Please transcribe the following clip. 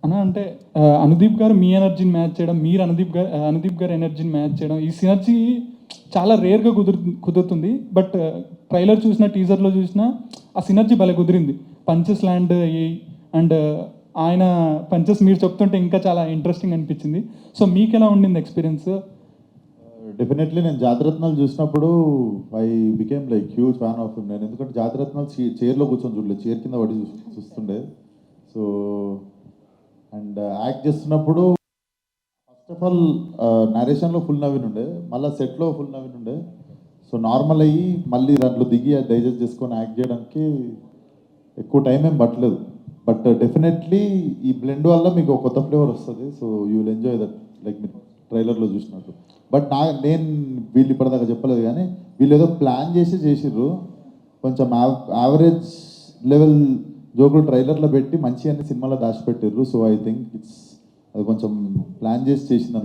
అన్న అంటే అనుదీప్ గారు మీ ఎనర్జీని మ్యాచ్ చేయడం, మీరు అనుదీప్ గారు ఎనర్జీని మ్యాచ్ చేయడం, ఈ సినర్జీ చాలా రేర్గా కుదురుతుంది. బట్ ట్రైలర్ చూసిన, టీజర్లో చూసిన ఆ సినర్జీ భలే కుదిరింది. పంచెస్ ల్యాండ్ అయ్యి అండ్ ఆయన పంచెస్ మీరు చెప్తుంటే ఇంకా చాలా ఇంట్రెస్టింగ్ అనిపించింది. సో మీకు ఎలా ఉండింది ఎక్స్పీరియన్స్? డెఫినెట్లీ నేను జాతిరత్నాలు చూసినప్పుడు I became like huge fan of నేను, ఎందుకంటే జాతిరత్నాలు చైర్లో కూర్చొని చూడలేదు, చైర్ కింద పడి చూస్తుండే. సో అండ్ యాక్ట్ చేస్తున్నప్పుడు ఫస్ట్ ఆఫ్ ఆల్ నరేషన్లో ఫుల్ నవీన్ ఉండే, మళ్ళీ సెట్లో ఫుల్ నవీన్ ఉండే. సో నార్మల్ అయ్యి మళ్ళీ దాంట్లో దిగి డైజెస్ట్ చేసుకొని యాక్ట్ చేయడానికి ఎక్కువ టైం ఏం పట్టలేదు. బట్ డెఫినెట్లీ ఈ బ్లెండ్ వల్ల మీకు ఒక కొత్త ఫ్లేవర్ వస్తుంది. So you will enjoy that, like మీరు ట్రైలర్లో చూసినట్టు. బట్ నేను వీళ్ళు ఇప్పటిదాకా చెప్పలేదు, కానీ వీళ్ళు ఏదో ప్లాన్ చేసిర్రు. కొంచెం యావరేజ్ లెవెల్ జోకులు ట్రైలర్లో పెట్టి మంచి అన్ని సినిమాలో దాచిపెట్టిర్రు. సో ఐ థింక్ అది కొంచెం ప్లాన్ చేసింది